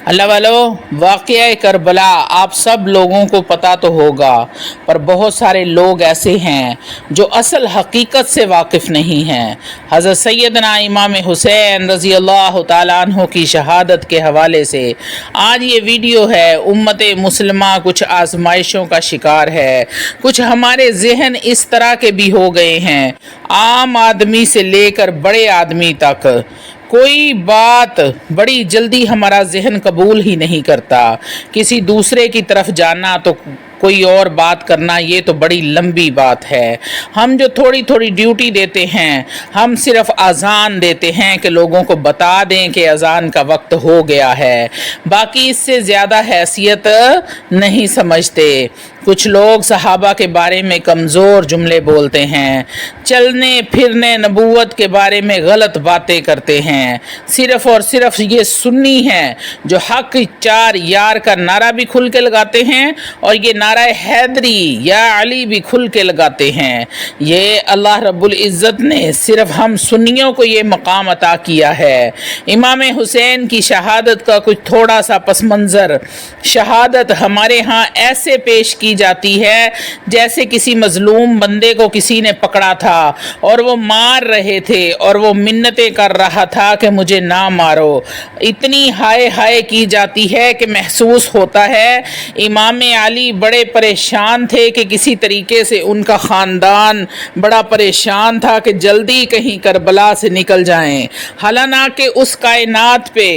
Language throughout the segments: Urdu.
اللہ والو، واقعہ کربلا آپ سب لوگوں کو پتہ تو ہوگا، پر بہت سارے لوگ ایسے ہیں جو اصل حقیقت سے واقف نہیں ہیں۔ حضرت سیدنا امام حسین رضی اللہ تعالیٰ عنہ کی شہادت کے حوالے سے آج یہ ویڈیو ہے۔ امت مسلمہ کچھ آزمائشوں کا شکار ہے، کچھ ہمارے ذہن اس طرح کے بھی ہو گئے ہیں، عام آدمی سے لے کر بڑے آدمی تک کوئی بات بڑی جلدی ہمارا ذہن قبول ہی نہیں کرتا۔ کسی دوسرے کی طرف جانا تو کوئی اور بات کرنا، یہ تو بڑی لمبی بات ہے۔ ہم جو تھوڑی تھوڑی ڈیوٹی دیتے ہیں، ہم صرف اذان دیتے ہیں کہ لوگوں کو بتا دیں کہ اذان کا وقت ہو گیا ہے، باقی اس سے زیادہ حیثیت نہیں سمجھتے۔ کچھ لوگ صحابہ کے بارے میں کمزور جملے بولتے ہیں، چلنے پھرنے نبوت کے بارے میں غلط باتیں کرتے ہیں۔ صرف اور صرف یہ سنی ہیں جو حق چار یار کا نعرہ بھی کھل کے لگاتے ہیں اور یہ نعرہ حیدری یا علی بھی کھل کے لگاتے ہیں۔ یہ اللہ رب العزت نے صرف ہم سنیوں کو یہ مقام عطا کیا ہے۔ امام حسین کی شہادت کا کچھ تھوڑا سا پس منظر۔ شہادت ہمارے ہاں ایسے پیش کی جاتی ہے جیسے کسی مظلوم بندے کو کسی نے پکڑا تھا اور وہ مار رہے تھے اور وہ منتیں کر رہا تھا کہ مجھے نہ مارو۔ اتنی ہائے ہائے کی جاتی ہے کہ محسوس ہوتا ہے امام علی بڑے پریشان تھے کہ کسی طریقے سے ان کا خاندان بڑا پریشان تھا کہ جلدی کہیں کربلا سے نکل جائیں، حالانکہ اس کائنات پہ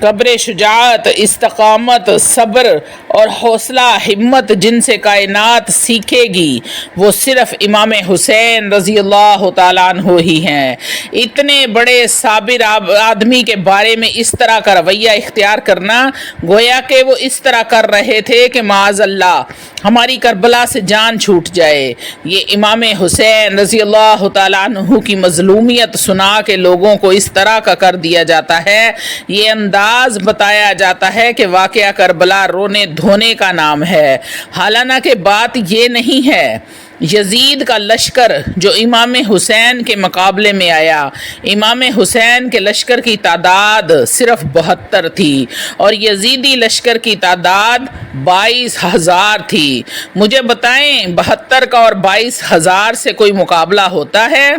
قبر شجاعت، استقامت، صبر اور حوصلہ ہمت جن سے کائنات سیکھے گی وہ صرف امام حسین رضی اللہ تعالیٰ عنہ ہی ہیں۔ اتنے بڑے صابر آدمی کے بارے میں اس طرح کا رویہ اختیار کرنا گویا کہ وہ اس طرح کر رہے تھے کہ معاذ اللہ ہماری کربلا سے جان چھوٹ جائے۔ یہ امام حسین رضی اللہ تعالیٰ عنہ کی مظلومیت سنا کے لوگوں کو اس طرح کا کر دیا جاتا ہے، یہ انداز بتایا جاتا ہے کہ واقعہ کربلا رونے دھونے کا نام ہے، حالانکہ بات یہ نہیں ہے۔ یزید کا لشکر جو امام حسین کے مقابلے میں آیا، امام حسین کے لشکر کی تعداد صرف 72 تھی اور یزیدی لشکر کی تعداد 22,000 تھی۔ مجھے بتائیں 72 کا اور 22,000 سے کوئی مقابلہ ہوتا ہے؟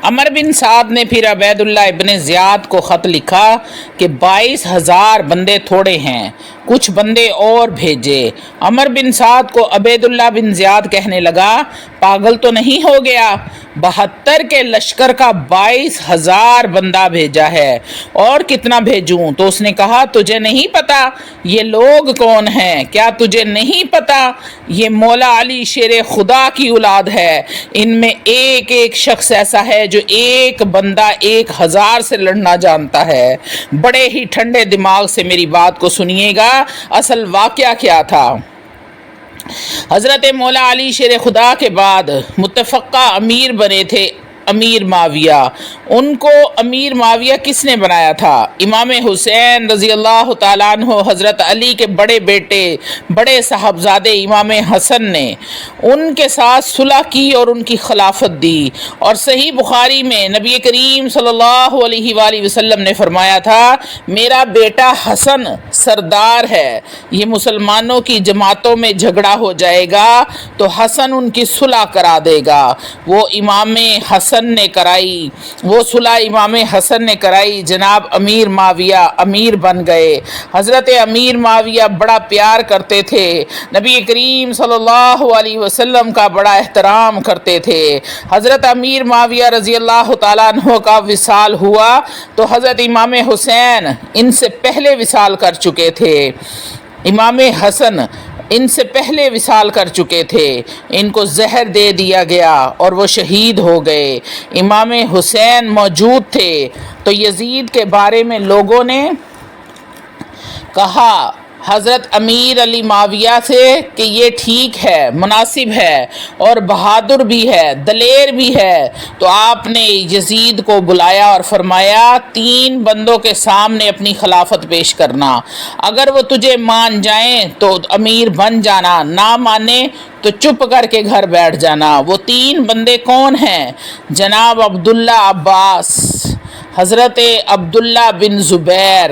عمر بن سعد نے پھر عبید اللہ ابن زیاد کو خط لکھا کہ 22,000 بندے تھوڑے ہیں، کچھ بندے اور بھیجے۔ عمر بن سعد کو عبید اللہ بن زیاد کہنے لگا پاگل تو نہیں ہو گیا، 72 کے لشکر کا 22,000 بندہ بھیجا ہے، اور کتنا بھیجوں؟ تو اس نے کہا تجھے نہیں پتا یہ لوگ کون ہیں؟ کیا تجھے نہیں پتا یہ مولا علی شیر خدا کی اولاد ہے؟ ان میں ایک ایک شخص ایسا ہے جو ایک بندہ 1,000 سے لڑنا جانتا ہے۔ بڑے ہی ٹھنڈے دماغ سے میری بات کو سنیے گا، اصل واقعہ کیا تھا۔ حضرت مولا علی شیر خدا کے بعد متفقہ امیر بنے تھے امیر معاویہ۔ ان کو امیر معاویہ کس نے بنایا تھا؟ امام حسین رضی اللہ تعالیٰ عنہ حضرت علی کے بڑے بیٹے بڑے صاحبزادے امام حسن نے ان کے ساتھ صلح کی اور ان کی خلافت دی، اور صحیح بخاری میں نبی کریم صلی اللہ علیہ وآلہ وسلم نے فرمایا تھا میرا بیٹا حسن سردار ہے، یہ مسلمانوں کی جماعتوں میں جھگڑا ہو جائے گا تو حسن ان کی صلح کرا دے گا۔ وہ امام حسن نے کرائی، وہ صلح امام حسن نے کرائی، جناب امیر معاویہ امیر بن گئے۔ حضرت امیر معاویہ بڑا پیار کرتے تھے، نبی کریم صلی اللہ علیہ وسلم کا بڑا احترام کرتے تھے۔ حضرت امیر معاویہ رضی اللہ تعالیٰ عنہ کا وصال ہوا تو حضرت امام حسین ان سے پہلے وصال کر چکے تھے، امام حسن ان سے پہلے وصال کر چکے تھے، ان کو زہر دے دیا گیا اور وہ شہید ہو گئے۔ امام حسین موجود تھے تو یزید کے بارے میں لوگوں نے کہا حضرت امیر علی معاویہ سے کہ یہ ٹھیک ہے، مناسب ہے اور بہادر بھی ہے، دلیر بھی ہے، تو آپ نے یزید کو بلایا اور فرمایا 3 بندوں کے سامنے اپنی خلافت پیش کرنا، اگر وہ تجھے مان جائیں تو امیر بن جانا، نہ مانے تو چپ کر کے گھر بیٹھ جانا۔ وہ 3 بندے کون ہیں؟ جناب عبداللہ عباس، حضرت عبداللہ بن زبیر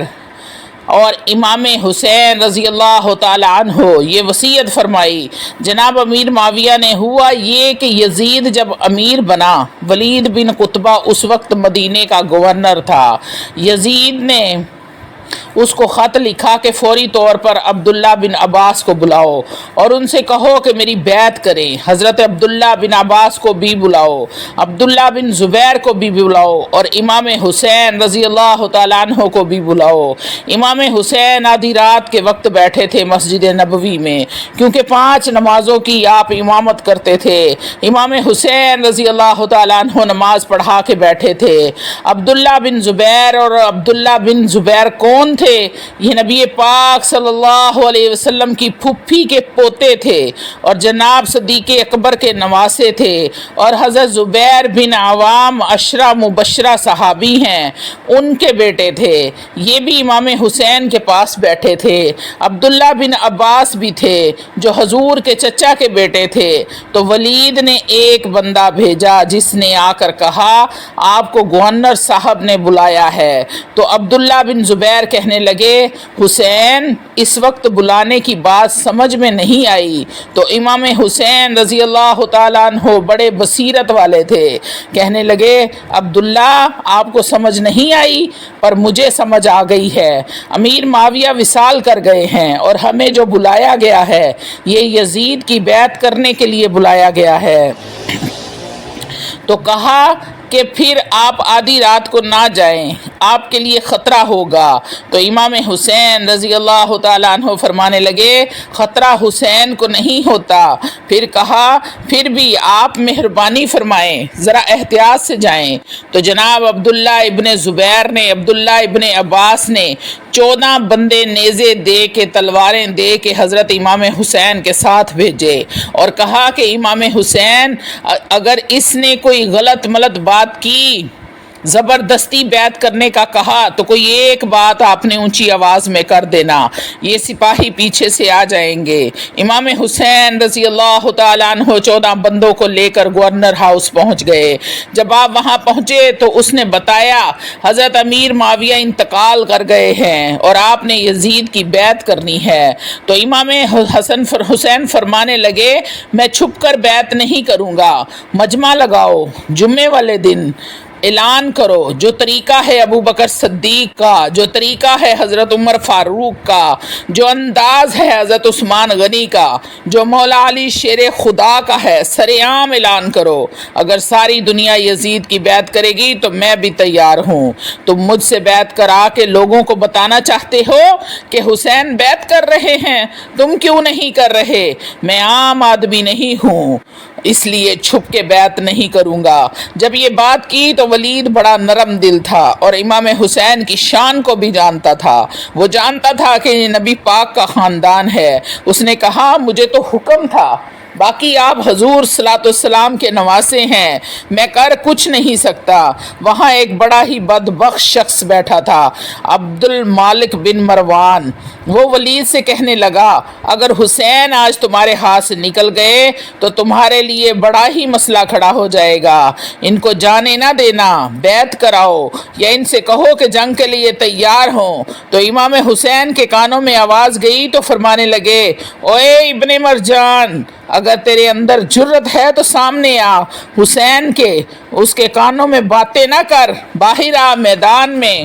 اور امام حسین رضی اللہ تعالی عنہ یہ وصیت فرمائی۔ جناب امیر معاویہ نے ہوا یہ کہ یزید جب امیر بنا، ولید بن قطبہ اس وقت مدینے کا گورنر تھا، یزید نے اس کو خط لکھا کہ فوری طور پر عبداللہ بن عباس کو بلاؤ اور ان سے کہو کہ میری بیعت کریں۔ حضرت عبداللہ بن عباس کو بھی بلاؤ، عبداللہ بن زبیر کو بھی بلاؤ اور امام حسین رضی اللہ تعالیٰ عنہ کو بھی بلاؤ۔ امام حسین آدھی رات کے وقت بیٹھے تھے مسجد نبوی میں، کیونکہ 5 نمازوں کی آپ امامت کرتے تھے۔ امام حسین رضی اللہ تعالیٰ عنہ نماز پڑھا کے بیٹھے تھے۔ عبداللہ بن زبیر اور عبداللہ بن زبیر کون تھے؟ یہ نبی پاک صلی اللہ علیہ وسلم کی پھپھی کے پوتے تھے اور جناب صدیق اکبر کے نواسے تھے، اور حضرت زبیر بن عوام عشرہ مبشرہ صحابی ہیں، ان کے بیٹے تھے۔ یہ بھی امام حسین کے پاس بیٹھے تھے۔ عبداللہ بن عباس بھی تھے جو حضور کے چچا کے بیٹے تھے۔ تو ولید نے ایک بندہ بھیجا جس نے آ کر کہا آپ کو گورنر صاحب نے بلایا ہے۔ تو عبداللہ بن زبیر کہنے لگے حسین اس وقت بلانے کی بات سمجھ میں نہیں آئی۔ تو امام حسین رضی اللہ تعالیٰ عنہ بڑے بصیرت والے تھے، کہنے لگے عبداللہ آپ کو سمجھ نہیں آئی پر مجھے سمجھ آ گئی ہے۔ امیر معاویہ وصال کر گئے ہیں اور ہمیں جو بلایا گیا ہے یہ یزید کی بیعت کرنے کے لیے بلایا گیا ہے۔ تو کہا کہ پھر آپ آدھی رات کو نہ جائیں، آپ کے لیے خطرہ ہوگا۔ تو امام حسین رضی اللہ تعالیٰ عنہ فرمانے لگے خطرہ حسین کو نہیں ہوتا۔ پھر کہا پھر بھی آپ مہربانی فرمائیں، ذرا احتیاط سے جائیں۔ تو جناب عبداللہ ابن زبیر نے، عبداللہ ابن عباس نے 14 بندے نیزے دے کے، تلواریں دے کے حضرت امام حسین کے ساتھ بھیجے اور کہا کہ امام حسین اگر اس نے کوئی غلط ملت بات کی، زبردستی بیعت کرنے کا کہا تو کوئی ایک بات آپ نے اونچی آواز میں کر دینا، یہ سپاہی پیچھے سے آ جائیں گے۔ امام حسین رضی اللہ تعالیٰ عنہ 14 بندوں کو لے کر گورنر ہاؤس پہنچ گئے۔ جب آپ وہاں پہنچے تو اس نے بتایا حضرت امیر معاویہ انتقال کر گئے ہیں اور آپ نے یزید کی بیعت کرنی ہے۔ تو امام حسین فرمانے لگے میں چھپ کر بیعت نہیں کروں گا، مجمع لگاؤ، جمعے والے دن اعلان کرو، جو طریقہ ہے ابو بکر صدیق کا، جو طریقہ ہے حضرت عمر فاروق کا، جو انداز ہے حضرت عثمان غنی کا، جو مولا علی شیر خدا کا ہے، سر عام اعلان کرو۔ اگر ساری دنیا یزید کی بیعت کرے گی تو میں بھی تیار ہوں۔ تم مجھ سے بیعت کرا کے لوگوں کو بتانا چاہتے ہو کہ حسین بیعت کر رہے ہیں، تم کیوں نہیں کر رہے؟ میں عام آدمی نہیں ہوں، اس لیے چھپ کے بیعت نہیں کروں گا۔ جب یہ بات کی تو ولید بڑا نرم دل تھا اور امام حسین کی شان کو بھی جانتا تھا، وہ جانتا تھا کہ یہ نبی پاک کا خاندان ہے۔ اس نے کہا مجھے تو حکم تھا، باقی آپ حضور صلی اللہ علیہ وسلم کے نواسے ہیں، میں کر کچھ نہیں سکتا۔ وہاں ایک بڑا ہی بدبخت شخص بیٹھا تھا، عبد المالک بن مروان۔ وہ ولید سے کہنے لگا اگر حسین آج تمہارے ہاتھ سے نکل گئے تو تمہارے لیے بڑا ہی مسئلہ کھڑا ہو جائے گا، ان کو جانے نہ دینا، بیعت کراؤ یا ان سے کہو کہ جنگ کے لیے تیار ہوں۔ تو امام حسین کے کانوں میں آواز گئی تو فرمانے لگے اوے ابن مرجان، اگر تیرے اندر جرت ہے تو سامنے آ، حسین کے اس کے کانوں میں باتیں نہ کر، باہر آ، میدان میں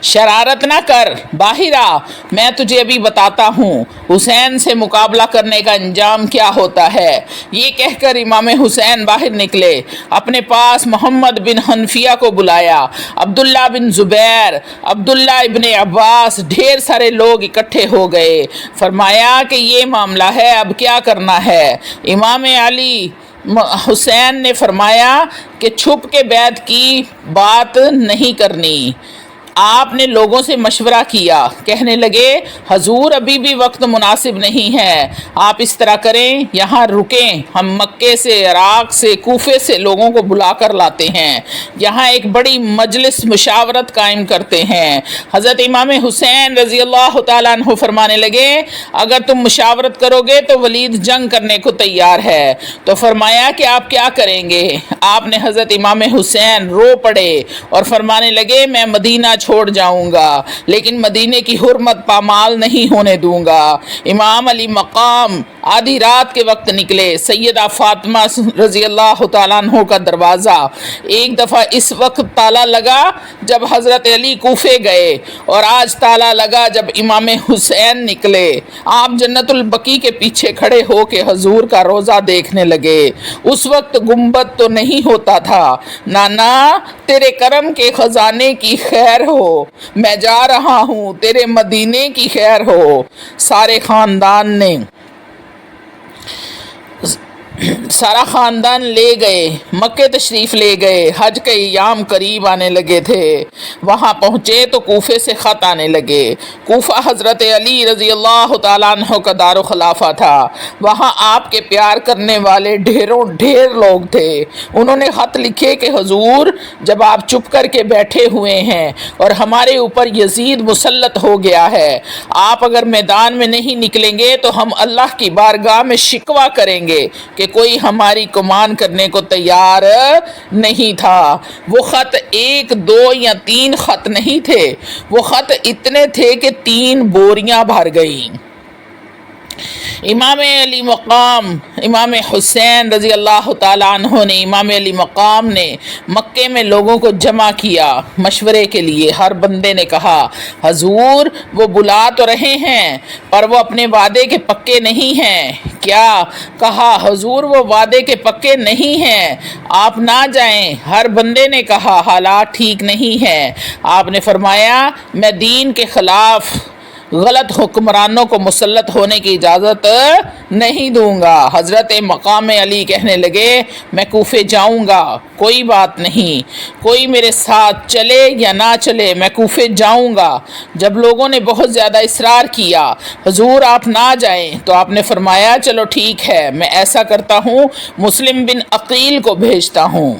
شرارت نہ کر، باہر آ، میں تجھے ابھی بتاتا ہوں حسین سے مقابلہ کرنے کا انجام کیا ہوتا ہے۔ یہ کہہ کر امام حسین باہر نکلے، اپنے پاس محمد بن حنفیہ کو بلایا، عبداللہ بن زبیر، عبداللہ ابن عباس، ڈھیر سارے لوگ اکٹھے ہو گئے۔ فرمایا کہ یہ معاملہ ہے، اب کیا کرنا ہے؟ امام علی حسین نے فرمایا کہ چھپ کے بیعت کی بات نہیں کرنی۔ آپ نے لوگوں سے مشورہ کیا، کہنے لگے حضور ابھی بھی وقت مناسب نہیں ہے، آپ اس طرح کریں یہاں رکیں، ہم مکے سے، عراق سے، کوفے سے لوگوں کو بلا کر لاتے ہیں، یہاں ایک بڑی مجلس مشاورت قائم کرتے ہیں۔ حضرت امام حسین رضی اللہ تعالیٰ عنہ فرمانے لگے اگر تم مشاورت کرو گے تو ولید جنگ کرنے کو تیار ہے۔ تو فرمایا کہ آپ کیا کریں گے؟ آپ نے حضرت امام حسین رو پڑے اور فرمانے لگے میں مدینہ چھوڑ جاؤں گا لیکن مدینے کی حرمت پامال نہیں ہونے دوں گا۔ امام علی مقام آدھی رات کے وقت نکلے۔ سیدہ فاطمہ رضی اللہ تعالیٰ عنہ کا دروازہ ایک دفعہ اس وقت تالا لگا جب حضرت علی کوفے گئے، اور آج تالا لگا جب امام حسین نکلے۔ آپ جنت البقیع کے پیچھے کھڑے ہو کے حضور کا روضہ دیکھنے لگے۔ اس وقت گنبد تو نہیں ہوتا تھا۔ نانا تیرے کرم کے خزانے کی خیر ہو، میں جا رہا ہوں، تیرے مدینے کی خیر ہو۔ سارا خاندان لے گئے، مکے تشریف لے گئے۔ حج کے ایام قریب آنے لگے تھے۔ وہاں پہنچے تو کوفے سے خط آنے لگے۔ کوفہ حضرت علی رضی اللہ تعالیٰ عنہ کا دار و خلافہ تھا۔ وہاں آپ کے پیار کرنے والے ڈھیر لوگ تھے۔ انہوں نے خط لکھے کہ حضور جب آپ چپ کر کے بیٹھے ہوئے ہیں اور ہمارے اوپر یزید مسلط ہو گیا ہے، آپ اگر میدان میں نہیں نکلیں گے تو ہم اللہ کی بارگاہ میں شکوہ کریں گے کہ کوئی ہماری کمان کرنے کو تیار نہیں تھا۔ وہ خط 1 2 یا 3 خط نہیں تھے، وہ خط اتنے تھے کہ 3 بوریاں بھر گئیں۔ امام علی مقام امام حسین رضی اللہ تعالیٰ عنہ نے امام علی مقام نے مکے میں لوگوں کو جمع کیا مشورے کے لیے۔ ہر بندے نے کہا حضور وہ بلا تو رہے ہیں پر وہ اپنے وعدے کے پکے نہیں ہیں۔ کیا کہا؟ حضور وہ وعدے کے پکے نہیں ہیں، آپ نہ جائیں۔ ہر بندے نے کہا حالات ٹھیک نہیں ہیں۔ آپ نے فرمایا میں دین کے خلاف غلط حکمرانوں کو مسلط ہونے کی اجازت نہیں دوں گا۔ حضرت مقام علی کہنے لگے میں کوفے جاؤں گا، کوئی بات نہیں، کوئی میرے ساتھ چلے یا نہ چلے میں کوفے جاؤں گا۔ جب لوگوں نے بہت زیادہ اصرار کیا حضور آپ نہ جائیں تو آپ نے فرمایا چلو ٹھیک ہے، میں ایسا کرتا ہوں مسلم بن عقیل کو بھیجتا ہوں۔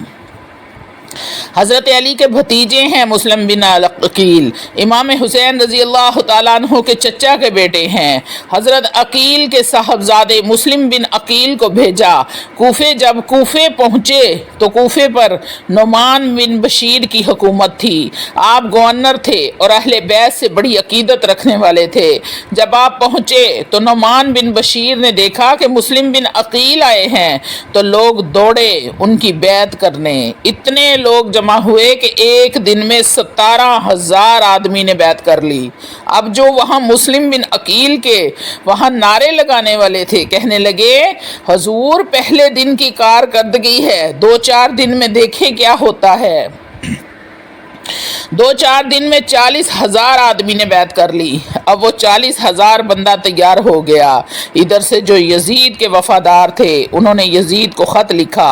حضرت علی کے بھتیجے ہیں مسلم بن عقیل، امام حسین رضی اللہ تعالیٰ عنہ کے چچا کے بیٹے ہیں۔ حضرت عقیل کے صاحبزادے مسلم بن عقیل کو بھیجا کوفے۔ جب کوفے پہنچے تو کوفے پر نعمان بن بشیر کی حکومت تھی۔ آپ گورنر تھے اور اہل بیت سے بڑی عقیدت رکھنے والے تھے۔ جب آپ پہنچے تو نعمان بن بشیر نے دیکھا کہ مسلم بن عقیل آئے ہیں تو لوگ دوڑے ان کی بیعت کرنے۔ اتنے لوگ جمع ہوئے کہ ایک دن میں 17,000 آدمی نے بیعت کر لی۔ اب جو وہاں مسلم بن عقیل کے وہاں نعرے لگانے والے تھے کہنے لگے حضور پہلے دن کی کارکردگی ہے، 2-4 دن میں دیکھیں کیا ہوتا ہے۔ 2-4 دن میں 40,000 آدمی نے بیعت کر لی۔ اب وہ 40,000 بندہ تیار ہو گیا۔ ادھر سے جو یزید کے وفادار تھے انہوں نے یزید کو خط لکھا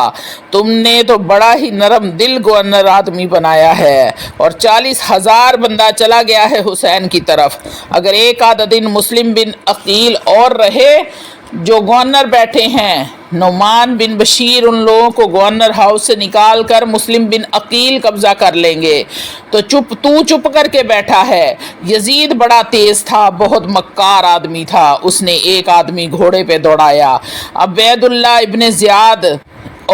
تم نے تو بڑا ہی نرم دل گورنر آدمی بنایا ہے، اور 40,000 بندہ چلا گیا ہے حسین کی طرف۔ اگر ایک آدھا دن مسلم بن عقیل اور رہے جو گورنر بیٹھے ہیں، نعمان بن بشیر ان لوگوں کو گورنر ہاؤس سے نکال کر مسلم بن عقیل قبضہ کر لیں گے۔ تو چپ کر کے بیٹھا ہے۔ یزید بڑا تیز تھا، بہت مکار آدمی تھا، اس نے ایک آدمی گھوڑے پہ دوڑایا۔ عبید اللہ ابن زیاد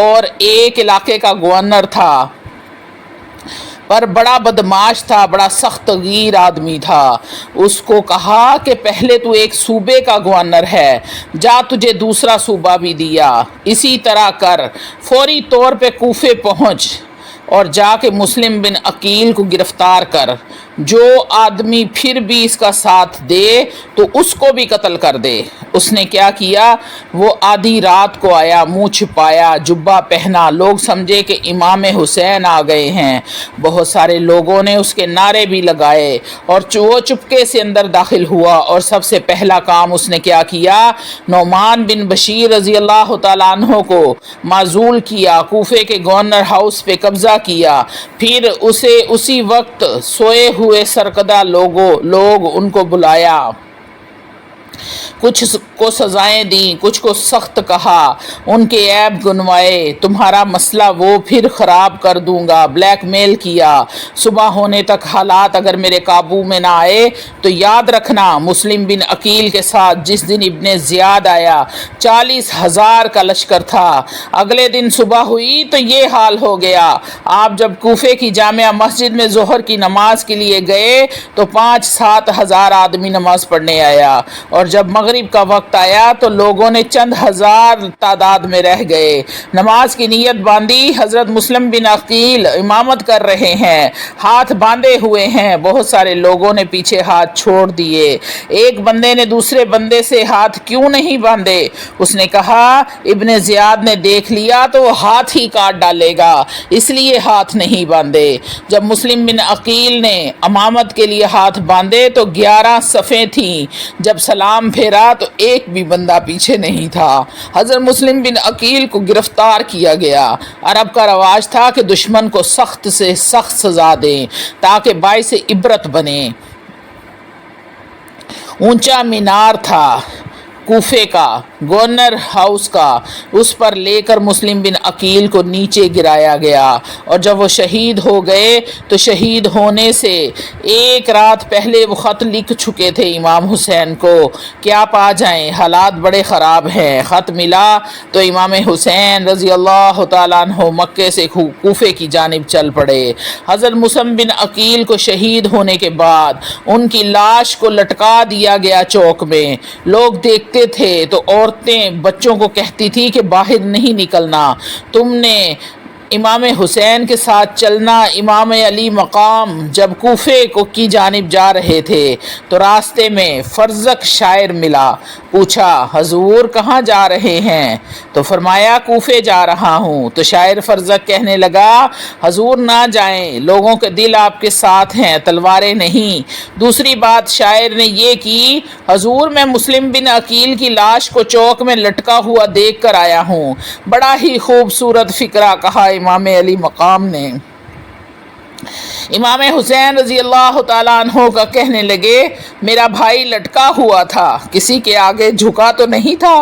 اور ایک علاقے کا گورنر تھا پر بڑا بدماش تھا، بڑا سخت گیر آدمی تھا۔ اس کو کہا کہ پہلے تو ایک صوبے کا گورنر ہے، جا تجھے دوسرا صوبہ بھی دیا، اسی طرح کر، فوری طور پہ کوفے پہنچ اور جا کے مسلم بن عقیل کو گرفتار کر۔ جو آدمی پھر بھی اس کا ساتھ دے تو اس کو بھی قتل کر دے۔ اس نے کیا کیا؟ وہ آدھی رات کو آیا، منہ چھپایا، جبہ پہنا، لوگ سمجھے کہ امام حسین آ گئے ہیں۔ بہت سارے لوگوں نے اس کے نعرے بھی لگائے اور وہ چپکے سے اندر داخل ہوا، اور سب سے پہلا کام اس نے کیا کیا؟ نعمان بن بشیر رضی اللہ تعالیٰ عنہ کو معزول کیا، کوفے کے گورنر ہاؤس پہ قبضہ کیا، پھر اسے اسی وقت سوئے ہوئے سرکردہ لوگ ان کو بلایا۔ کو سزائیں دیں، کچھ کو سخت کہا، ان کے عیب گنوائے، تمہارا مسئلہ وہ پھر خراب کر دوں گا، بلیک میل کیا۔ صبح ہونے تک حالات اگر میرے قابو میں نہ آئے تو یاد رکھنا مسلم بن عقیل کے ساتھ جس دن ابن زیاد آیا 40,000 کا لشکر تھا، اگلے دن صبح ہوئی تو یہ حال ہو گیا۔ آپ جب کوفے کی جامع مسجد میں ظہر کی نماز کے لیے گئے تو 5-7 ہزار آدمی نماز پڑھنے آیا، اور جب مغرب کا وقت آیا تو لوگوں نے چند ہزار تعداد میں رہ گئے۔ نماز کی نیت باندھی، حضرت مسلم بن عقیل امامت کر رہے ہیں، ہاتھ باندھے ہوئے ہیں، بہت سارے لوگوں نے پیچھے ہاتھ چھوڑ دیے۔ ایک بندے نے دوسرے بندے سے ہاتھ کیوں نہیں باندھے؟ اس نے کہا ابن زیاد نے دیکھ لیا تو وہ ہاتھ ہی کاٹ ڈالے گا، اس لیے ہاتھ نہیں باندھے۔ جب مسلم بن عقیل نے امامت کے لیے ہاتھ باندھے تو 11 صفیں تھیں، جب سلام پھیرا تو ایک بھی بندہ پیچھے نہیں تھا۔ حضرت مسلم بن عقیل کو گرفتار کیا گیا۔ عرب کا رواج تھا کہ دشمن کو سخت سے سخت سزا دیں تاکہ باعث عبرت بنے۔ اونچا مینار تھا کوفے کا، گورنر ہاؤس کا، اس پر لے کر مسلم بن عقیل کو نیچے گرایا گیا، اور جب وہ شہید ہو گئے تو شہید ہونے سے ایک رات پہلے وہ خط لکھ چکے تھے امام حسین کو کہ آپ آ جائیں، حالات بڑے خراب ہیں۔ خط ملا تو امام حسین رضی اللہ تعالیٰ عنہ مکے سے کوفے کی جانب چل پڑے۔ حضرت مسلم بن عقیل کو شہید ہونے کے بعد ان کی لاش کو لٹکا دیا گیا چوک میں۔ لوگ دیکھتے تھے تو عورتیں بچوں کو کہتی تھی کہ باہر نہیں نکلنا، تم نے امام حسین کے ساتھ چلنا۔ امام علی مقام جب کوفے کی جانب جا رہے تھے تو راستے میں فرزق شاعر ملا، پوچھا حضور کہاں جا رہے ہیں؟ تو فرمایا کوفے جا رہا ہوں۔ تو شاعر فرزق کہنے لگا حضور نہ جائیں، لوگوں کے دل آپ کے ساتھ ہیں، تلواریں نہیں۔ دوسری بات شاعر نے یہ کی حضور میں مسلم بن عقیل کی لاش کو چوک میں لٹکا ہوا دیکھ کر آیا ہوں۔ بڑا ہی خوبصورت فکرہ کہا امام علی مقام نے۔ امام حسین رضی اللہ تعالیٰ عنہ کا کہنے لگے میرا بھائی لٹکا ہوا تھا، کسی کے آگے جھکا تو نہیں تھا؟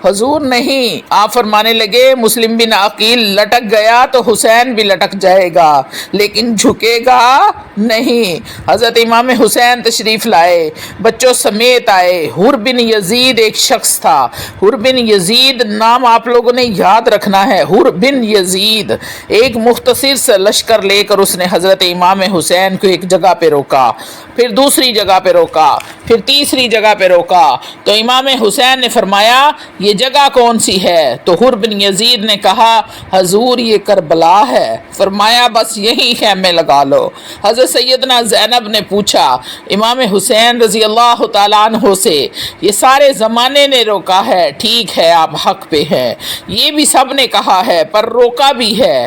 حضور نہیں۔ آپ فرمانے لگے مسلم بن عقیل لٹک گیا تو حسین بھی لٹک جائے گا لیکن جھکے گا نہیں۔ حضرت امام حسین تشریف لائے، بچوں سمیت آئے۔ حر بن یزید ایک شخص تھا، حر بن یزید نام آپ لوگوں نے یاد رکھنا ہے۔ حر بن یزید ایک مختصر سے لشکر لے کر اس نے حضرت امام حسین کو ایک جگہ پہ روکا، پھر دوسری جگہ پہ روکا، پھر تیسری جگہ پہ روکا۔ تو امام حسین نے فرمایا یہ جگہ کون سی ہے؟ تو حر بن یزید نے کہا حضور یہ کربلا ہے۔ فرمایا بس یہی خیمے لگا لو۔ حضرت سیدنا زینب نے پوچھا امام حسین رضی اللہ تعالیٰ عنہ سے یہ سارے زمانے نے روکا ہے، ٹھیک ہے آپ حق پہ ہیں، یہ بھی سب نے کہا ہے پر روکا بھی ہے،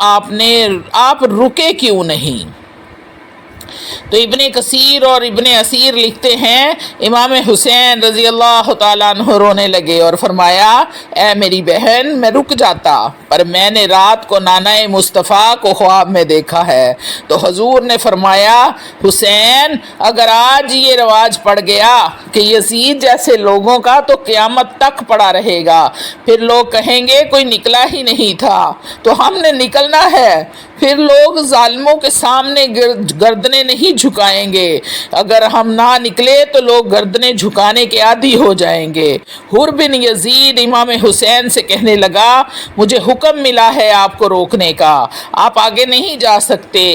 آپ رکے کیوں نہیں؟ تو ابن کثیر اور ابن اسیر لکھتے ہیں امام حسین رضی اللہ تعالیٰ عنہ رونے لگے اور فرمایا اے میری بہن میں رک جاتا، پر میں نے رات کو نانا مصطفیٰ کو خواب میں دیکھا ہے۔ تو حضور نے فرمایا حسین اگر آج یہ رواج پڑ گیا کہ یزید جیسے لوگوں کا تو قیامت تک پڑا رہے گا، پھر لوگ کہیں گے کوئی نکلا ہی نہیں تھا، تو ہم نے نکلنا ہے، پھر لوگ ظالموں کے سامنے گردنیں نہیں جھکائیں گے، اگر ہم نہ نکلے تو لوگ گردنیں جھکانے کے عادی ہو جائیں گے۔ حر بن یزید امام حسین سے کہنے لگا مجھے حکم ملا ہے آپ کو روکنے کا، آپ آگے نہیں جا سکتے۔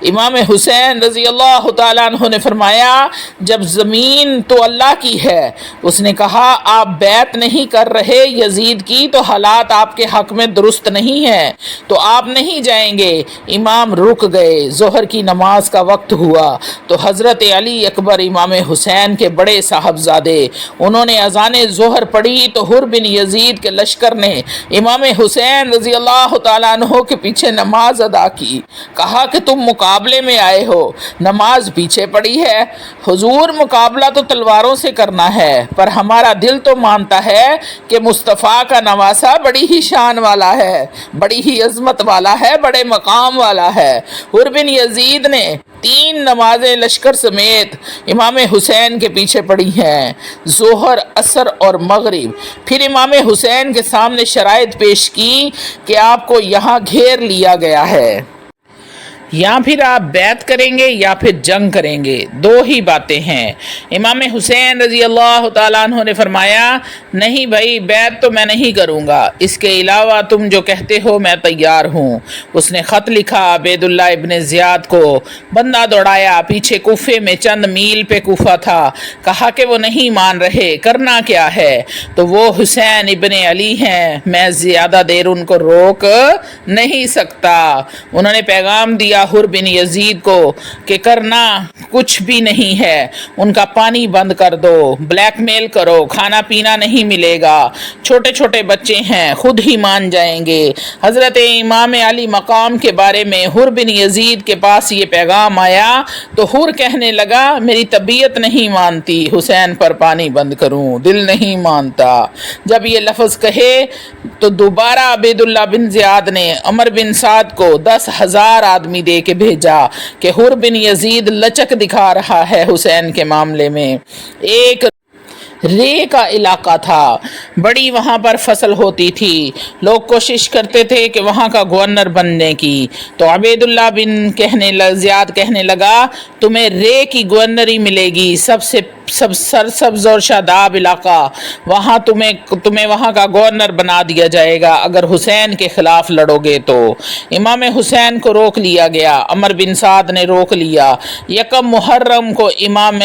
امام حسین رضی اللہ تعالیٰ عنہ نے فرمایا جب زمین تو اللہ کی ہے، اس نے کہا آپ بیعت نہیں کر رہے یزید کی تو حالات آپ کے حق میں درست نہیں ہیں، تو آپ نہیں جائیں گے۔ امام رک گئے، ظہر کی نماز کا وقت ہوا تو حضرت علی اکبر امام حسین کے بڑے صاحبزادے انہوں نے اذان ظہر پڑھی تو حر بن یزید کے لشکر نے امام حسین رضی اللہ تعالیٰ عنہ کے پیچھے نماز ادا کی، کہا کہ تم مقابلے میں آئے ہو، نماز پیچھے پڑی ہے۔ حضور مقابلہ تو تلواروں سے کرنا ہے، پر ہمارا دل تو مانتا ہے کہ مصطفیٰ کا نواسہ بڑی ہی شان والا ہے، بڑی ہی عظمت والا ہے، بڑے مقام والا ہے۔ حر بن یزید نے 3 نمازیں لشکر سمیت امام حسین کے پیچھے پڑھی ہیں، ظہر، عصر اور مغرب۔ پھر امام حسین کے سامنے شرائط پیش کی کہ آپ کو یہاں گھیر لیا گیا ہے، یا پھر آپ بیعت کریں گے یا پھر جنگ کریں گے، 2 ہی باتیں ہیں۔ امام حسین رضی اللہ تعالیٰ عنہ نے فرمایا نہیں بھائی، بیعت تو میں نہیں کروں گا، اس کے علاوہ تم جو کہتے ہو میں تیار ہوں۔ اس نے خط لکھا عبید اللہ ابن زیاد کو، بندہ دوڑایا، پیچھے کوفے میں چند میل پہ کوفہ تھا، کہا کہ وہ نہیں مان رہے، کرنا کیا ہے؟ تو وہ حسین ابن علی ہیں، میں زیادہ دیر ان کو روک نہیں سکتا۔ انہوں نے پیغام دیا حر بن یزید کو کہ کرنا کچھ بھی نہیں ہے، ان کا پانی بند کر دو، بلیک میل کرو، کھانا پینا نہیں ملے گا، چھوٹے چھوٹے بچے ہیں، خود ہی مان جائیں گے۔ حضرت امام علی مقام کے بارے میں حر بن یزید کے پاس یہ پیغام آیا تو حر کہنے لگا میری طبیعت نہیں مانتی حسین پر پانی بند کروں، دل نہیں مانتا۔ جب یہ لفظ کہے تو دوبارہ عبید اللہ بن زیاد نے عمر بن سعد کو 10,000 آدمی دے کے بھیجا کہ حر بن یزید لچک دکھا رہا ہے حسین کے معاملے میں۔ ایک رے کا علاقہ تھا، بڑی وہاں پر فصل ہوتی تھی، لوگ کوشش کرتے تھے کہ وہاں کا گورنر بننے کی۔ تو عبید اللہ بن زیاد کہنے لگا تمہیں رے کی گورنری ملے گی، سب سرسبز اور شاداب علاقہ، وہاں تمہیں وہاں کا گورنر بنا دیا جائے گا اگر حسین کے خلاف لڑو گے تو۔ امام حسین کو روک لیا گیا، عمر بن سعد نے روک لیا۔ 1 محرم کو امام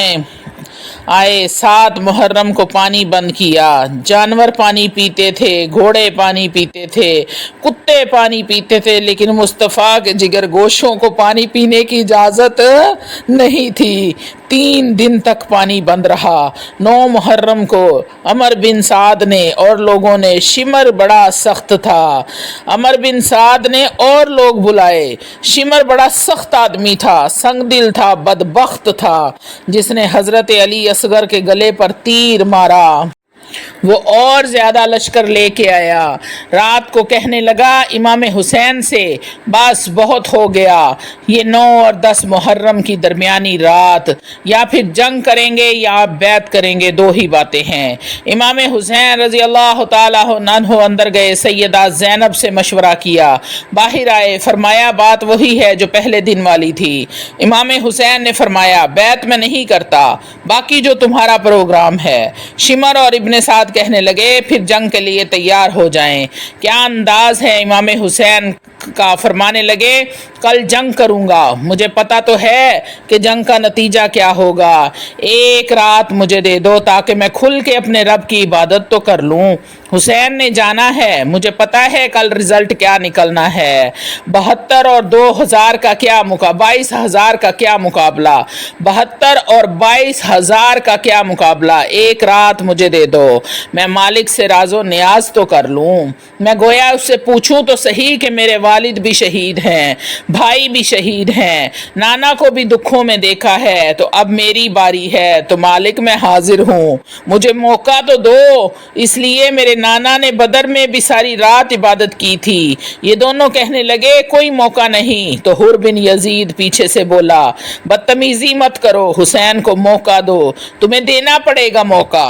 آئے، 7 محرم کو پانی بند کیا، جانور پانی پیتے تھے، گھوڑے پانی پیتے تھے، کتے پانی پیتے تھے، لیکن مصطفیٰ کے جگر گوشوں کو پانی پینے کی اجازت نہیں تھی۔ 3 دن تک پانی بند رہا۔ 9 محرم کو عمر بن سعد نے اور لوگوں نے، شمر بڑا سخت تھا، عمر بن سعد نے اور لوگ بلائے۔ شمر بڑا سخت آدمی تھا، سنگ دل تھا، بدبخت تھا، جس نے حضرت علی اصغر کے گلے پر تیر مارا۔ وہ اور زیادہ لشکر لے کے آیا، رات کو کہنے لگا امام حسین سے بس بہت ہو گیا، یہ 9 اور 10 محرم کی درمیانی رات، یا پھر جنگ کریں گے یا آپ بیعت کریں گے، 2 ہی باتیں ہیں۔ امام حسین رضی اللہ تعالیٰ عنہ اندر گئے، سیدہ زینب سے مشورہ کیا، باہر آئے، فرمایا بات وہی ہے جو پہلے دن والی تھی۔ امام حسین نے فرمایا بیعت میں نہیں کرتا، باقی جو تمہارا پروگرام ہے۔ شمر اور ابن سعد کہنے لگے پھر جنگ کے لیے تیار ہو جائیں۔ کیا انداز ہے امام حسین کا، فرمانے لگے کل جنگ کروں گا، مجھے پتا تو ہے کہ جنگ کا نتیجہ کیا ہوگا، 1 رات مجھے دے دو تاکہ میں کھل کے اپنے رب کی عبادت تو کر لوں۔ حسین نے جانا ہے، مجھے پتا ہے کل رزلٹ کیا نکلنا ہے، 72 اور 2,000 کا کیا 22,000 کا کیا مقابلہ، 72 اور 22,000 کا کیا مقابلہ، 1 رات مجھے دے دو، میں مالک سے راز و نیاز تو کر لوں، میں گویا اس سے پوچھوں تو صحیح کہ میرے والد بھی شہید ہیں، بھائی بھی شہید ہیں، نانا کو بھی دکھوں میں دیکھا ہے، تو اب میری باری ہے، تو مالک میں حاضر ہوں، مجھے موقع تو دو۔ اس لیے میرے نانا نے بدر میں بھی ساری رات عبادت کی تھی۔ یہ دونوں کہنے لگے کوئی موقع نہیں، تو حر بن یزید پیچھے سے بولا بدتمیزی مت کرو، حسین کو موقع دو، تمہیں دینا پڑے گا موقع۔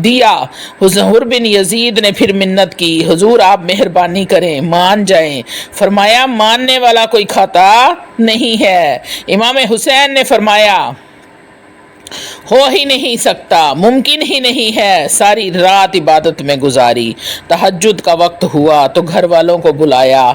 دیا۔ حر بن یزید نے پھر منت کی، حضور آپ مہربانی کریں، مان جائیں۔ فرمایا ماننے والا کوئی کھاتا نہیں ہے۔ امام حسین نے فرمایا ہو ہی نہیں سکتا، ممکن ہی نہیں ہے۔ ساری رات عبادت میں گزاری، تہجد کا وقت ہوا تو گھر والوں کو بلایا،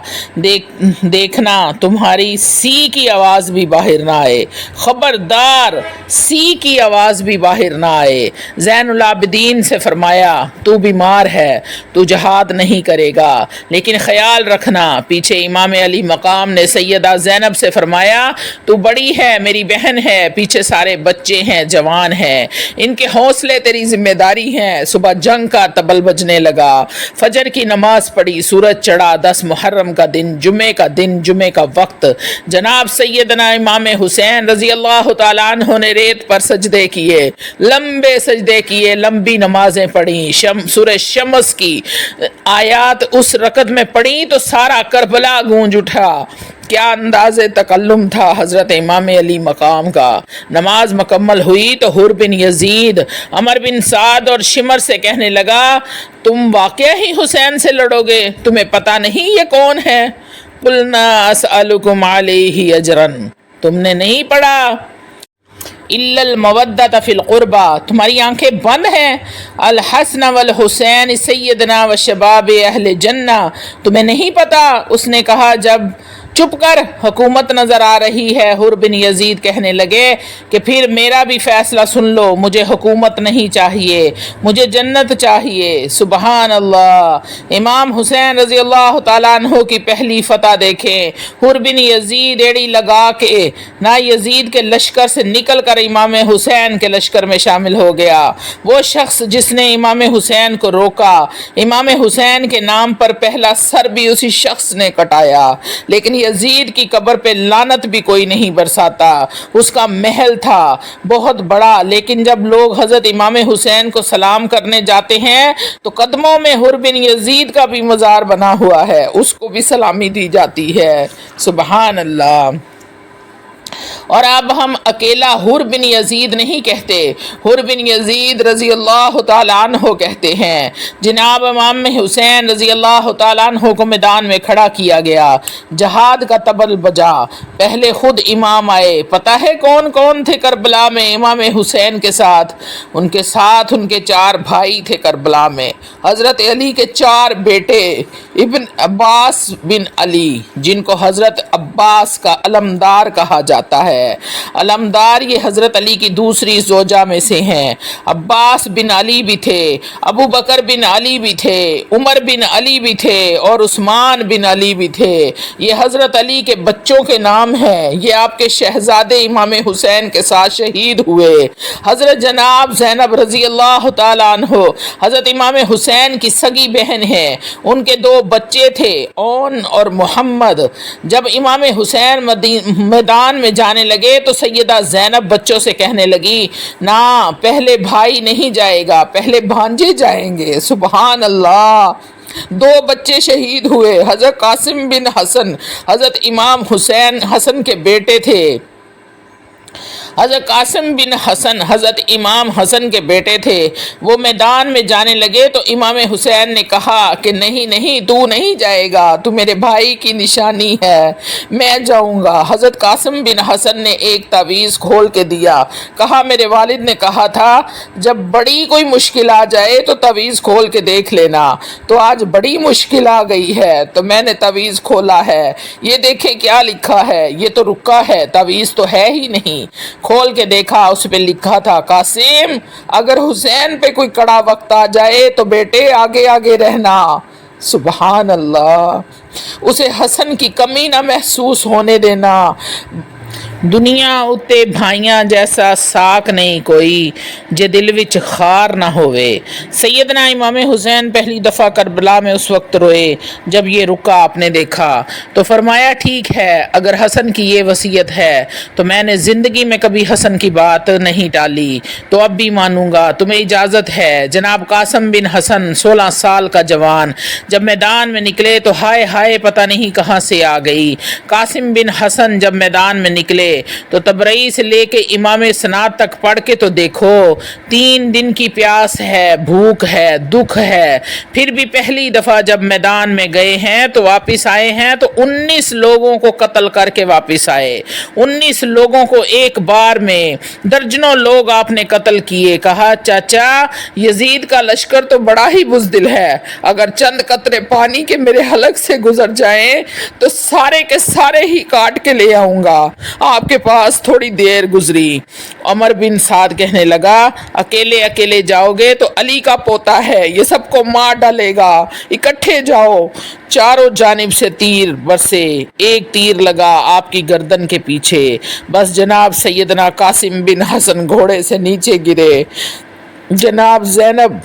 دیکھنا تمہاری سی کی آواز بھی باہر نہ آئے، خبردار سی کی آواز بھی باہر نہ آئے۔ زین العابدین سے فرمایا تو بیمار ہے، تو جہاد نہیں کرے گا، لیکن خیال رکھنا۔ پیچھے امام علی مقام نے سیدہ زینب سے فرمایا تو بڑی ہے، میری بہن ہے، پیچھے سارے بچے ہیں، جوان ہے، ان کے حوصلے تیری ذمہ داری ہیں۔ صبح جنگ کا طبل بجنے لگا، فجر کی نماز پڑھی، سورج چڑھا، 10 محرم کا دن، جمعے کا وقت۔ جناب سیدنا امام حسین رضی اللہ تعالیٰ عنہ نے ریت پر سجدے کیے، لمبے سجدے کیے، لمبی نمازیں پڑھیں، سورہ شمس کی آیات اس رکعت میں پڑھی تو سارا کربلا گونج اٹھا۔ کیا انداز تکلم تھا حضرت امام علی مقام کا۔ نماز مکمل ہوئی تو حر بن یزید عمر بن سعد اور شمر سے کہنے لگا تم واقعہ ہی حسین سے لڑو گے؟ تمہیں پتہ نہیں یہ کون ہے؟ قلنا اسألکم علیہ اجرا، تم نے نہیں پڑھا الا المودۃ فی القربہ، تمہاری آنکھیں بند ہیں، الحسن والحسین سیدنا و شباب اہل جنہ، تمہیں نہیں پتا؟ اس نے کہا جب چپ کر، حکومت نظر آ رہی ہے۔ حر بن یزید کہنے لگے کہ پھر میرا بھی فیصلہ سن لو، مجھے حکومت نہیں چاہیے، مجھے جنت چاہیے۔ سبحان اللہ۔ امام حسین رضی اللہ تعالیٰ عنہ کی پہلی فتح دیکھیں۔ حر بن یزید ایڑی لگا کے نہ یزید کے لشکر سے نکل کر امام حسین کے لشکر میں شامل ہو گیا۔ وہ شخص جس نے امام حسین کو روکا، امام حسین کے نام پر پہلا سر بھی اسی شخص نے کٹایا، لیکن یزید کی قبر پہ لعنت بھی کوئی نہیں برساتا۔ اس کا محل تھا بہت بڑا، لیکن جب لوگ حضرت امام حسین کو سلام کرنے جاتے ہیں تو قدموں میں حر بن یزید کا بھی مزار بنا ہوا ہے، اس کو بھی سلامی دی جاتی ہے۔ سبحان اللہ۔ اور اب ہم اکیلا حر بن یزید نہیں کہتے، حر بن یزید رضی اللہ تعالیٰ عنہ کہتے ہیں۔ جناب امام حسین رضی اللہ تعالیٰ عنہ کو میدان میں کھڑا کیا گیا، جہاد کا طبل بجا، پہلے خود امام آئے۔ پتہ ہے کون کون تھے کربلا میں امام حسین کے ساتھ؟ ان کے ساتھ ان کے 4 بھائی تھے کربلا میں، حضرت علی کے 4 بیٹے، ابن عباس بن علی، جن کو حضرت عباس کا علمدار کہا جاتا ہے۔ علمدار یہ حضرت علی کی دوسری زوجہ میں سے ہیں۔ عباس بن علی بھی تھے، ابو بکر بن علی بھی تھے، عمر بن علی بھی تھے اور عثمان بن علی بھی تھے۔ یہ حضرت علی کے بچوں کے نام ہیں، یہ آپ کے شہزادے امام حسین کے ساتھ شہید ہوئے۔ حضرت جناب زینب رضی اللہ تعالیٰ عنہ حضرت امام حسین کی سگی بہن ہے، ان کے 2 بچے تھے، اون اور محمد۔ جب امام حسین میدان میں جانے لگے تو سیدہ زینب بچوں سے کہنے لگی نا، پہلے بھائی نہیں جائے گا، پہلے بھانجے جائیں گے۔ سبحان اللہ۔ 2 بچے شہید ہوئے، حضرت قاسم بن حسن حضرت امام حسن کے بیٹے تھے۔ حضرت قاسم بن حسن حضرت امام حسن کے بیٹے تھے۔ وہ میدان میں جانے لگے تو امام حسین نے کہا کہ نہیں نہیں، تو نہیں جائے گا، تو میرے بھائی کی نشانی ہے، میں جاؤں گا۔ حضرت قاسم بن حسن نے ایک تعویذ کھول کے دیا، کہا میرے والد نے کہا تھا جب بڑی کوئی مشکل آ جائے تو تعویذ کھول کے دیکھ لینا، تو آج بڑی مشکل آ گئی ہے تو میں نے تعویذ کھولا ہے، یہ دیکھیں کیا لکھا ہے، یہ تو رکا ہے، تعویذ تو ہے ہی نہیں۔ کھول کے دیکھا، اس پہ لکھا تھا قاسم اگر حسین پہ کوئی کڑا وقت آ جائے تو بیٹے آگے آگے رہنا۔ سبحان اللہ۔ اسے حسن کی کمی نہ محسوس ہونے دینا۔ دنیا اتے بھائیاں جیسا ساک نہیں کوئی جے دل وچ خار نہ ہوئے۔ سیدنا امام حسین پہلی دفعہ کربلا میں اس وقت روئے جب یہ رکا آپ نے دیکھا تو فرمایا ٹھیک ہے، اگر حسن کی یہ وصیت ہے تو میں نے زندگی میں کبھی حسن کی بات نہیں ٹالی، تو اب بھی مانوں گا، تمہیں اجازت ہے۔ جناب قاسم بن حسن 16 سال کا جوان جب میدان میں نکلے تو ہائے ہائے پتہ نہیں کہاں سے آ گئی۔ قاسم بن حسن جب میدان میں نکلے تو تبرئی سے لے کے امام سناد تک پڑھ کے تو دیکھو، 3 دن کی پیاس ہے، بھوک ہے، دکھ ہے، پھر بھی پہلی دفعہ جب میدان میں گئے ہیں تو واپس آئے ہیں تو 19 لوگوں کو قتل کر کے واپس آئے، 19 لوگوں کو ایک بار میں، درجنوں لوگ آپ نے قتل کیے۔ کہا چاچا یزید کا لشکر تو بڑا ہی بزدل ہے، اگر چند قطرے پانی کے میرے حلق سے گزر جائیں تو سارے کے سارے ہی کاٹ کے لے آؤں گا۔ آپ کے پاس تھوڑی دیر گزری، عمر بن سعد کہنے لگا اکیلے اکیلے جاؤ گے تو علی کا پوتا ہے، یہ سب کو مار ڈالے گا، اکٹھے جاؤ۔ چاروں جانب سے تیر برسے، ایک تیر لگا آپ کی گردن کے پیچھے، بس جناب سیدنا قاسم بن حسن گھوڑے سے نیچے گرے۔ جناب زینب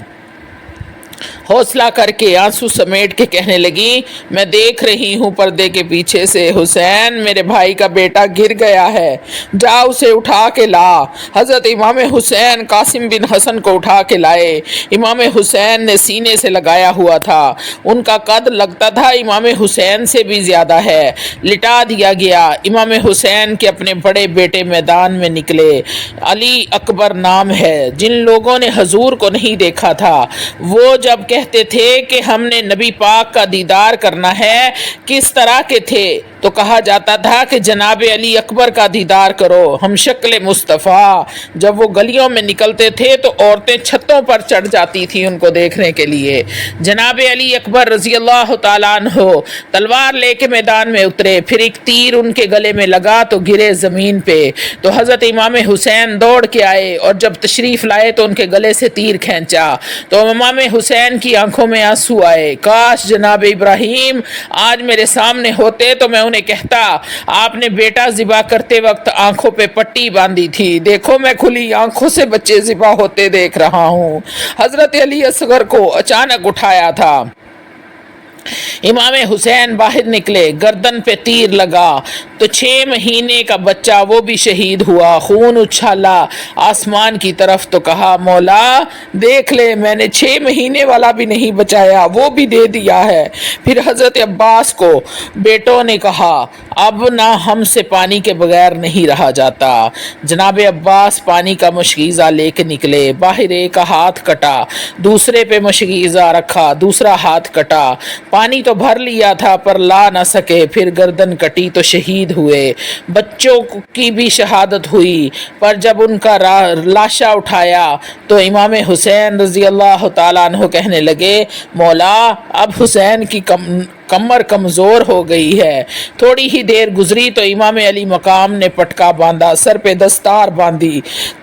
حوصلہ کر کے آنسو سمیٹ کے کہنے لگی میں دیکھ رہی ہوں پردے کے پیچھے سے حسین میرے بھائی کا بیٹا گر گیا ہے، جا اسے اٹھا کے لا۔ حضرت امام حسین قاسم بن حسن کو اٹھا کے لائے۔ امام حسین نے سینے سے لگایا ہوا تھا، ان کا قد لگتا تھا امام حسین سے بھی زیادہ ہے، لٹا دیا گیا۔ امام حسین کے اپنے بڑے بیٹے میدان میں نکلے، علی اکبر نام ہے۔ جن لوگوں نے حضور کو نہیں دیکھا تھا وہ جب کہتے تھے کہ ہم نے نبی پاک کا دیدار کرنا ہے کس طرح کے تھے تو کہا جاتا تھا کہ جناب علی اکبر کا دیدار کرو، ہم شکل مصطفیٰ۔ جب وہ گلیوں میں نکلتے تھے تو عورتیں چھتوں پر چڑھ جاتی تھیں ان کو دیکھنے کے لیے۔ جناب علی اکبر رضی اللہ تعالیٰ عنہ تلوار لے کے میدان میں اترے، پھر ایک تیر ان کے گلے میں لگا تو گرے زمین پہ، تو حضرت امام حسین دوڑ کے آئے اور جب تشریف لائے تو ان کے گلے سے تیر کھینچا تو امام حسین کی آنکھوں میں آنسو آئے۔ کاش جناب ابراہیم آج میرے سامنے ہوتے تو میں انہیں کہتا آپ نے بیٹا ذبح کرتے وقت آنکھوں پہ پٹی باندھی تھی، دیکھو میں کھلی آنکھوں سے بچے ذبح ہوتے دیکھ رہا ہوں۔ حضرت علی اصغر کو اچانک اٹھایا تھا۔ امام حسین باہر نکلے، گردن پہ تیر لگا تو 6 مہینے کا بچہ وہ بھی شہید ہوا، خون اچھالا آسمان کی طرف تو کہا مولا دیکھ لے میں نے 6 مہینے والا بھی نہیں بچایا، وہ بھی دے دیا ہے۔ پھر حضرت عباس کو بیٹوں نے کہا اب نہ ہم سے پانی کے بغیر نہیں رہا جاتا۔ جناب عباس پانی کا مشکیزہ لے کے نکلے، باہر ایک ہاتھ کٹا، دوسرے پہ مشکیزہ رکھا، دوسرا ہاتھ کٹا، پانی تو بھر لیا تھا پر لا نہ سکے، پھر گردن کٹی تو شہید ہوئے۔ بچوں کی بھی شہادت ہوئی پر جب ان کا لاشا اٹھایا تو امام حسین رضی اللہ تعالیٰ عنہ کہنے لگے مولا اب حسین کی کمر کمزور ہو گئی ہے۔ تھوڑی ہی دیر گزری تو امام علی مقام نے پٹکا باندھا، سر پہ دستار باندھی،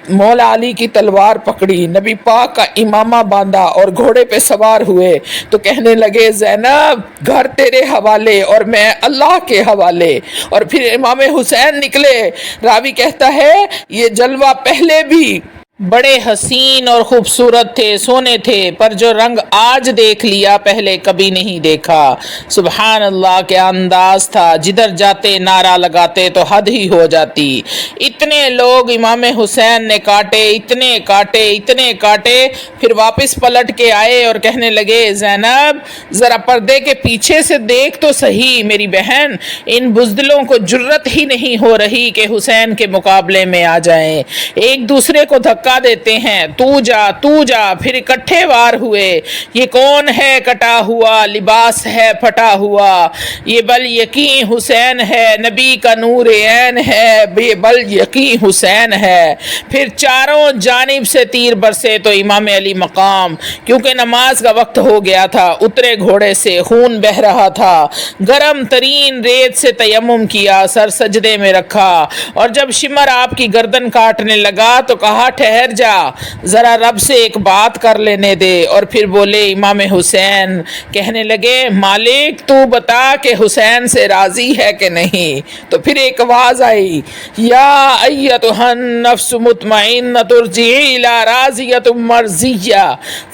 مولا علی کی تلوار پکڑی، نبی پاک کا امامہ باندھا اور گھوڑے پہ سوار ہوئے تو کہنے لگے زینب گھر تیرے حوالے اور میں اللہ کے حوالے۔ اور پھر امام حسین نکلے۔ راوی کہتا ہے یہ جلوہ پہلے بھی بڑے حسین اور خوبصورت تھے، سونے تھے، پر جو رنگ آج دیکھ لیا پہلے کبھی نہیں دیکھا۔ سبحان اللہ کیا انداز تھا، جدھر جاتے نعرہ لگاتے تو حد ہی ہو جاتی۔ اتنے لوگ امام حسین نے کاٹے، اتنے کاٹے، پھر واپس پلٹ کے آئے اور کہنے لگے زینب ذرا پردے کے پیچھے سے دیکھ تو صحیح میری بہن، ان بزدلوں کو جرت ہی نہیں ہو رہی کہ حسین کے مقابلے میں آ جائیں، ایک دوسرے کو دھکا دیتے ہیں، تو جا، پھر اکٹھے وار ہوئے۔ یہ کون ہے کٹا ہوا، لباس ہے پھٹا ہوا، یہ بل یقین حسین ہے، نبی کا نور عین ہے، یہ بل یقین حسین ہے۔ پھر چاروں جانب سے تیر برسے تو امام علی مقام کیونکہ نماز کا وقت ہو گیا تھا اترے گھوڑے سے، خون بہ رہا تھا، گرم ترین ریت سے تیمم کیا، سر سجدے میں رکھا اور جب شمر آپ کی گردن کاٹنے لگا تو کہا ٹھہر جا ذرا رب سے ایک بات کر لینے دے، اور پھر بولے امام حسین، کہنے لگے مالک تو بتا کہ حسین سے راضی ہے کہ نہیں۔ تو پھر ایک آواز آئی یا ایتھا النفس مطمئنۃ ارجعی الی راضیۃ مرضیہ،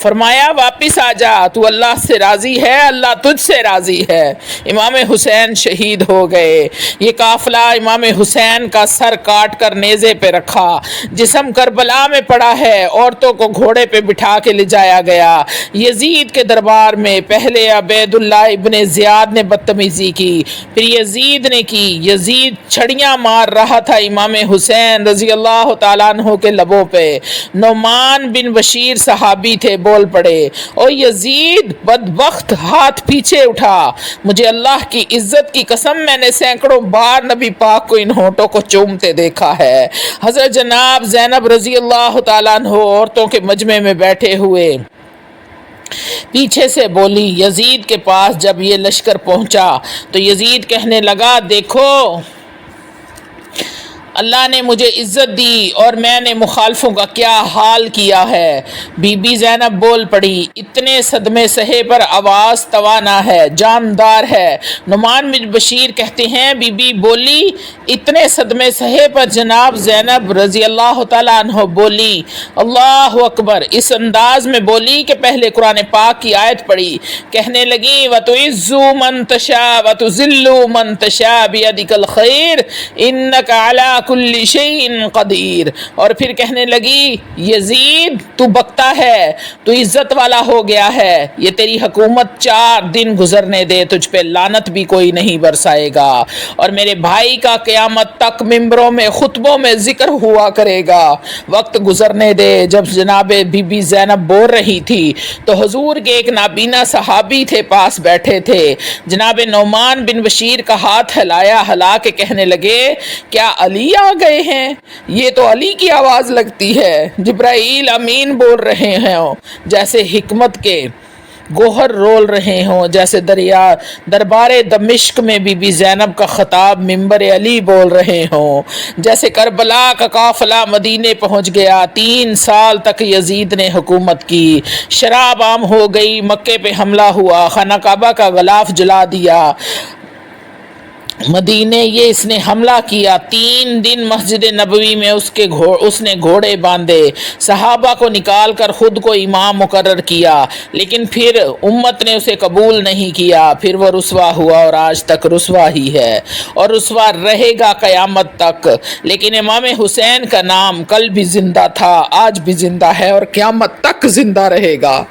فرمایا واپس آ جا، تو اللہ سے راضی ہے، اللہ تجھ سے راضی ہے۔ امام حسین شہید ہو گئے۔ یہ قافلہ امام حسین کا سر کاٹ کر نیزے پہ رکھا، جسم کربلا میں پڑا ہے، عورتوں کو گھوڑے پہ بٹھا کے لے جایا گیا یزید کے دربار میں۔ پہلے عبید اللہ ابن زیاد نے بدتمیزی کی، پھر یزید نے کی۔ یزید چھڑیاں مار رہا تھا امام حسین رضی اللہ تعالیٰ عنہ کے لبوں پہ۔ نعمان بن بشیر صحابی تھے، بول پڑے او یزید بدبخت، ہاتھ پیچھے اٹھا، مجھے اللہ کی عزت کی قسم میں نے سینکڑوں بار نبی پاک کو ان ہونٹوں کو چومتے دیکھا ہے۔ حضرت جناب زینب رضی اللہ تعالیٰ عنہ عورتوں کے مجمع میں بیٹھے ہوئے پیچھے سے بولی۔ یزید کے پاس جب یہ لشکر پہنچا تو یزید کہنے لگا دیکھو اللہ نے مجھے عزت دی اور میں نے مخالفوں کا کیا حال کیا ہے۔ بی بی زینب بول پڑی، اتنے صدمے سہے پر آواز توانا ہے، جاندار ہے۔ نعمان بن بشیر کہتے ہیں بی بی بولی، اتنے صدمے سہے پر جناب زینب رضی اللہ تعالیٰ عنہ بولی اللہ اکبر، اس انداز میں بولی کہ پہلے قرآن پاک کی آیت پڑھی، کہنے لگی وَتُعِزُّ مَن تَشَاءُ وَتُذِلُّ مَن تَشَاءُ بِيَدِكَ الْخَيْرُ إِنَّكَ عَلَى كُلِّ شَيْءٍ قَدِيرٌ، اور پھر کہنے لگی یزید تو بکتا ہے، تو عزت والا ہو گیا ہے، یہ تیری حکومت 4 دن گزرنے دے، تجھ پہ لعنت بھی کوئی نہیں برسائے گا، اور میرے بھائی کا قیامت تک ممبروں میں خطبوں میں ذکر ہوا کرے گا، وقت گزرنے دے۔ جب جناب بی بی زینب بول رہی تھی تو حضور کے ایک نابینا صحابی تھے پاس بیٹھے تھے، جناب نعمان بن بشیر کا ہاتھ ہلا کے کہنے لگے کیا علی آ گئے ہیں؟ یہ تو علی کی آواز لگتی ہے، جبرائیل امین بول رہے ہیں، جیسے حکمت کے گوہر رول رہے ہوں، جیسے دربار دمشق میں بی بی زینب کا خطاب منبر علی بول رہے ہوں، جیسے کربلا کا قافلہ مدینے پہنچ گیا، 3 سال تک یزید نے حکومت کی، شراب عام ہو گئی، مکے پہ حملہ ہوا، خانہ کعبہ کا غلاف جلا دیا، مدینے یہ اس نے حملہ کیا، 3 دن مسجد نبوی میں اس نے گھوڑے باندھے، صحابہ کو نکال کر خود کو امام مقرر کیا، لیکن پھر امت نے اسے قبول نہیں کیا، پھر وہ رسوا ہوا اور آج تک رسوا ہی ہے اور رسوا رہے گا قیامت تک۔ لیکن امام حسین کا نام کل بھی زندہ تھا، آج بھی زندہ ہے اور قیامت تک زندہ رہے گا۔